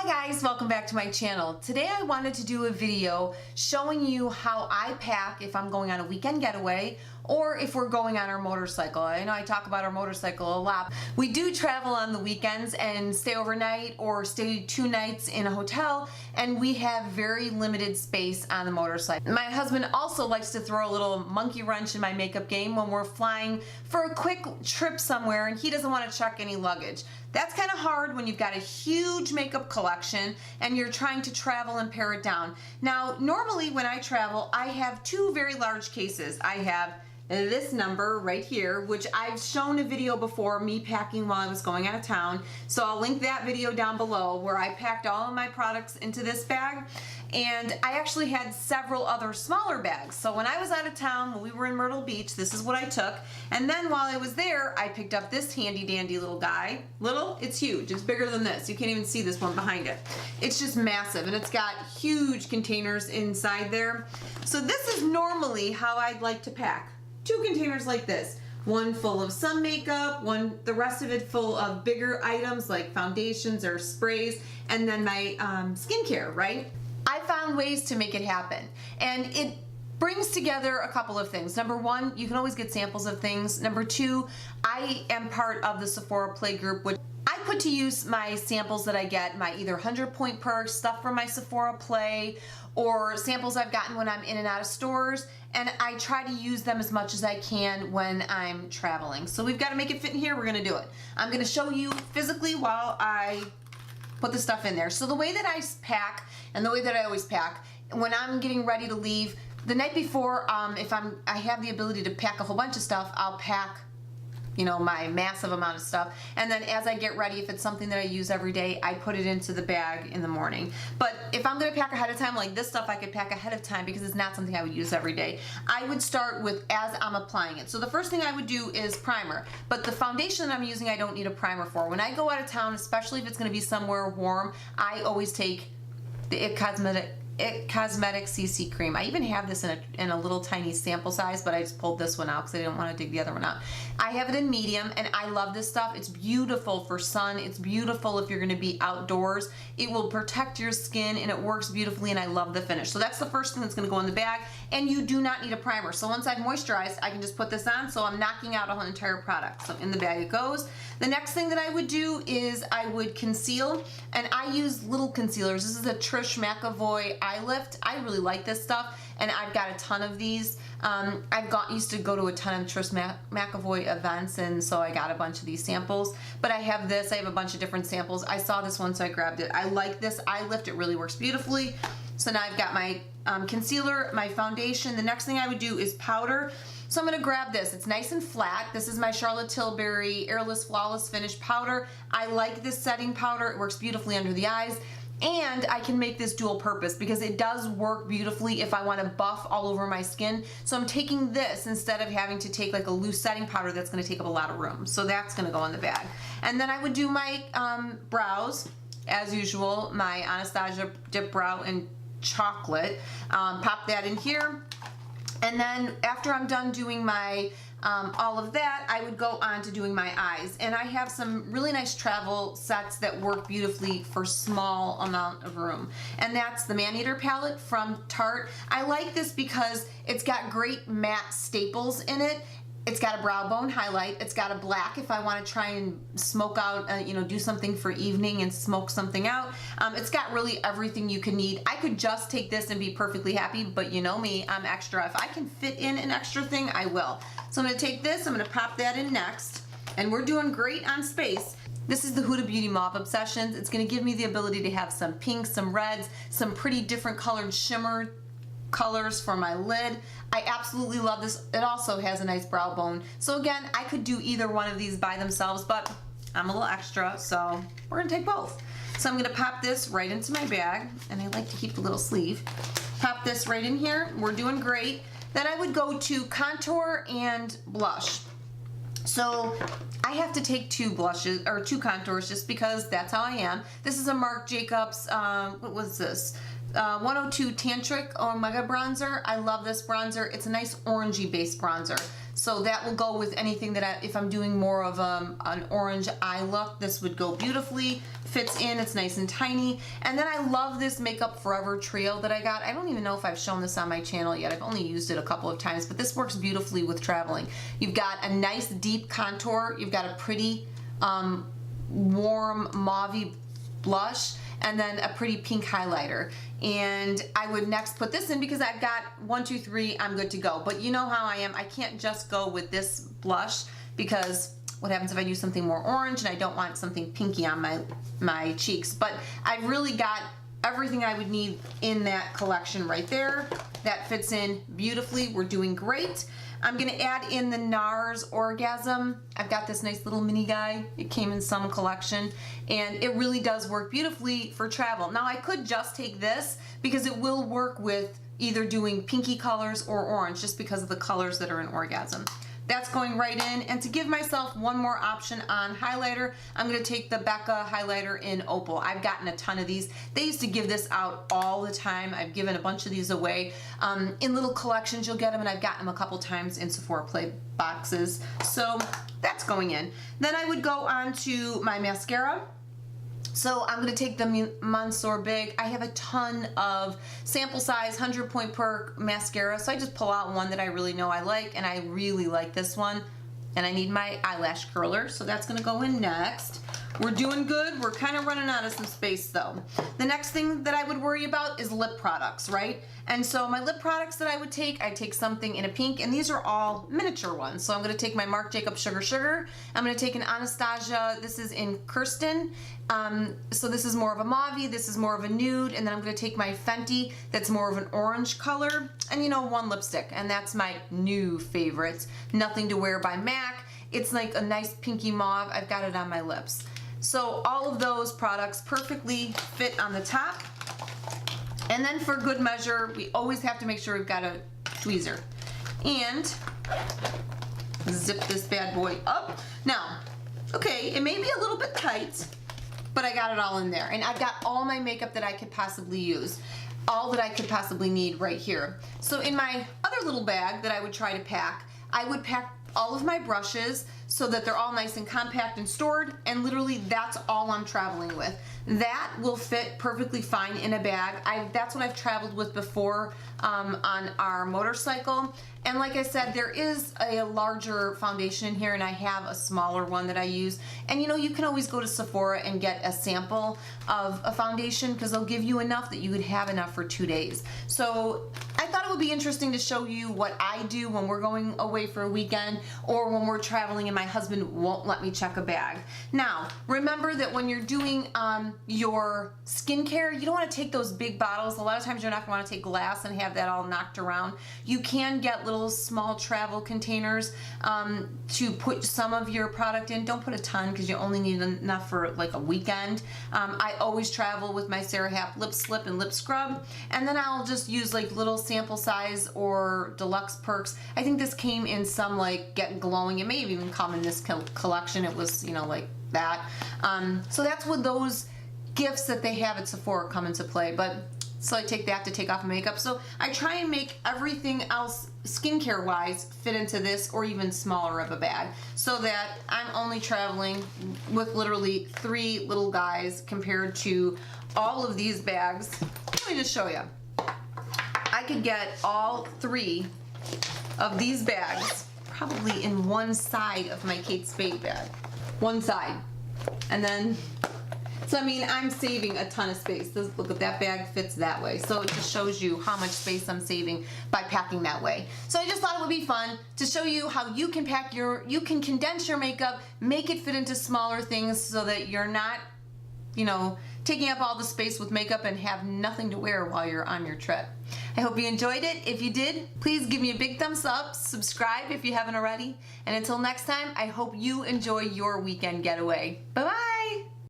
Hi guys, welcome back to my channel. Today I wanted to do a video showing you how I pack if I'm going on a weekend getaway or if we're going on our motorcycle. I know I talk about our motorcycle a lot. We do travel on the weekends and stay overnight or stay 2 nights in a hotel, and we have very limited space on the motorcycle. My husband also likes to throw a little monkey wrench in my makeup game when we're flying for a quick trip somewhere and he doesn't want to check any luggage. That's kind of hard when you've got a huge makeup collection and you're trying to travel and pare it down. Now, normally when I travel, I have 2 very large cases. I have this number right here, which I've shown a video before, me packing while I was going out of town. So I'll link that video down below where I packed all of my products into this bag. And I actually had several other smaller bags. So when I was out of town, when we were in Myrtle Beach, this is what I took. And then while I was there, I picked up this handy dandy little guy. Little? It's huge. It's bigger than this. You can't even see this one behind it. It's just massive, and it's got huge containers inside there. So this is normally how I'd like to pack. 2 containers like this. One full of some makeup, the rest of it full of bigger items like foundations or sprays, and then my skincare, right? I found ways to make it happen, and it brings together a couple of things. Number 1, you can always get samples of things. Number 2, I am part of the Sephora Play group, which I put to use my samples that I get, my either 100-point perks, stuff from my Sephora Play, or samples I've gotten when I'm in and out of stores, and I try to use them as much as I can when I'm traveling. So we've got to make it fit in here. We're going to do it. I'm going to show you physically while I put the stuff in there. So the way that I pack, and the way that I always pack, when I'm getting ready to leave, the night before, if I have the ability to pack a whole bunch of stuff, I'll pack, you know, my massive amount of stuff, and then as I get ready, if it's something that I use every day, I put it into the bag in the morning. But if I'm going to pack ahead of time, like this stuff I could pack ahead of time because it's not something I would use every day, I would start with as I'm applying it. So the first thing I would do is primer, but the foundation that I'm using I don't need a primer for. When I go out of town, especially if it's going to be somewhere warm, I always take the IT Cosmetics CC cream. I even have this in a little tiny sample size, but I just pulled this one out because I didn't want to dig the other one out. I have it in medium, and I love this stuff. It's beautiful for sun. It's beautiful if you're going to be outdoors. It will protect your skin, and it works beautifully, and I love the finish. So that's the first thing that's going to go in the bag, and you do not need a primer. So once I've moisturized, I can just put this on, so I'm knocking out a whole entire product. So in the bag it goes. The next thing that I would do is I would conceal, and I use little concealers. This is a Trish McAvoy Eye Lift. I really like this stuff, and I've got a ton of these. Used to go to a ton of Trish McAvoy events, and so I got a bunch of these samples. But I have this. I have a bunch of different samples. I saw this one, so I grabbed it. I like this Eye Lift. It really works beautifully. So now I've got my concealer, my foundation. The next thing I would do is powder. So I'm going to grab this. It's nice and flat. This is my Charlotte Tilbury Airless Flawless Finish Powder. I like this setting powder. It works beautifully under the eyes. And I can make this dual purpose because it does work beautifully if I want to buff all over my skin. So I'm taking this instead of having to take like a loose setting powder that's going to take up a lot of room. So that's going to go in the bag. And then I would do my brows as usual, my Anastasia Dip Brow in chocolate. Pop that in here. And then after I'm done doing my all of that, I would go on to doing my eyes. And I have some really nice travel sets that work beautifully for small amount of room. And that's the Maneater palette from Tarte. I like this because it's got great matte staples in it. It's got a brow bone highlight. It's got a black if I want to try and smoke out, do something for evening and smoke something out. It's got really everything you can need. I could just take this and be perfectly happy, but you know me, I'm extra. If I can fit in an extra thing, I will. So I'm going to take this, I'm going to pop that in next, and we're doing great on space. This is the Huda Beauty Mauve Obsessions. It's going to give me the ability to have some pinks, some reds, some pretty different colored shimmer colors for my lid. I absolutely love this. It also has a nice brow bone. So again, I could do either one of these by themselves, but I'm a little extra, so we're gonna take both. So I'm gonna pop this right into my bag, and I like to keep the little sleeve. Pop this right in here. We're doing great. Then I would go to contour and blush. So I have to take 2 blushes or 2 contours just because that's how I am. This is a Marc Jacobs, what was this? 102 Tantric Omega bronzer. I love this bronzer. It's a nice orangey based bronzer. So that will go with anything that if I'm doing more of an orange eye look, this would go beautifully. Fits in, it's nice and tiny. And then I love this Makeup Forever trio that I got. I don't even know if I've shown this on my channel yet. I've only used it a couple of times, but this works beautifully with traveling. You've got a nice deep contour. You've got a pretty warm mauve blush, and then a pretty pink highlighter. And I would next put this in because I've got 1, 2, 3, I'm good to go. But you know how I am. I can't just go with this blush because what happens if I do something more orange and I don't want something pinky on my cheeks. But I've really got everything I would need in that collection right there. That fits in beautifully. We're doing great. I'm gonna add in the NARS Orgasm. I've got this nice little mini guy. It came in some collection, and it really does work beautifully for travel. Now I could just take this because it will work with either doing pinky colors or orange, just because of the colors that are in Orgasm. That's going right in. And to give myself one more option on highlighter, I'm going to take the Becca highlighter in Opal. I've gotten a ton of these. They used to give this out all the time. I've given a bunch of these away. In little collections, you'll get them, and I've gotten them a couple times in Sephora Play boxes. So that's going in. Then I would go on to my mascara. So I'm going to take the Mansour Big. I have a ton of sample size 100 point per mascara, so I just pull out one that I really know I like, and I really like this one. And I need my eyelash curler, so that's going to go in next. We're doing good. We're kind of running out of some space though. The next thing that I would worry about is lip products, right? And so my lip products that I'd take something in a pink, and these are all miniature ones. So I'm gonna take my Marc Jacobs Sugar Sugar. I'm gonna take an Anastasia, this is in Kirsten. So this is more of a mauve, this is more of a nude, and then I'm gonna take my Fenty, that's more of an orange color, and you know, one lipstick, and that's my new favorite, Nothing to Wear by MAC. It's like a nice pinky mauve. I've got it on my lips. So all of those products perfectly fit on the top. And then for good measure, we always have to make sure we've got a tweezer. And zip this bad boy up. Now, okay, it may be a little bit tight, but I got it all in there. And I've got all my makeup that I could possibly use. All that I could possibly need right here. So in my other little bag that I would try to pack, I would pack all of my brushes so that they're all nice and compact and stored, and literally that's all I'm traveling with. That will fit perfectly fine in a bag. That's what I've traveled with before on our motorcycle. And like I said, there is a larger foundation in here, and I have a smaller one that I use. And you know, you can always go to Sephora and get a sample of a foundation because they'll give you enough that you would have enough for 2 days. So I thought it would be interesting to show you what I do when we're going away for a weekend or when we're traveling and my husband won't let me check a bag. Now, remember that when you're doing your skincare, you don't want to take those big bottles. A lot of times you're not going to want to take glass and have that all knocked around. You can get little small travel containers to put some of your product in. Don't put a ton because you only need enough for like a weekend. I always travel with my Sarah Happ lip slip and lip scrub, and then I'll just use like little sample size or deluxe perks. I think this came in some like Get Glowing. It may have even come in this collection. It was, you know, like that. So that's what those gifts that they have at Sephora come into play. But so I take that to take off makeup. So I try and make everything else skincare wise fit into this or even smaller of a bag, so that I'm only traveling with literally 3 little guys compared to all of these bags. Let me just show you. I could get all 3 of these bags probably in one side of my Kate Spade bag. One side. And then, so I mean, I'm saving a ton of space. Look at that bag fits that way. So it just shows you how much space I'm saving by packing that way. So I just thought it would be fun to show you how you can pack you can condense your makeup, make it fit into smaller things so that you're not, you know, taking up all the space with makeup and have nothing to wear while you're on your trip. I hope you enjoyed it. If you did, please give me a big thumbs up, subscribe if you haven't already, and until next time, I hope you enjoy your weekend getaway. Bye-bye!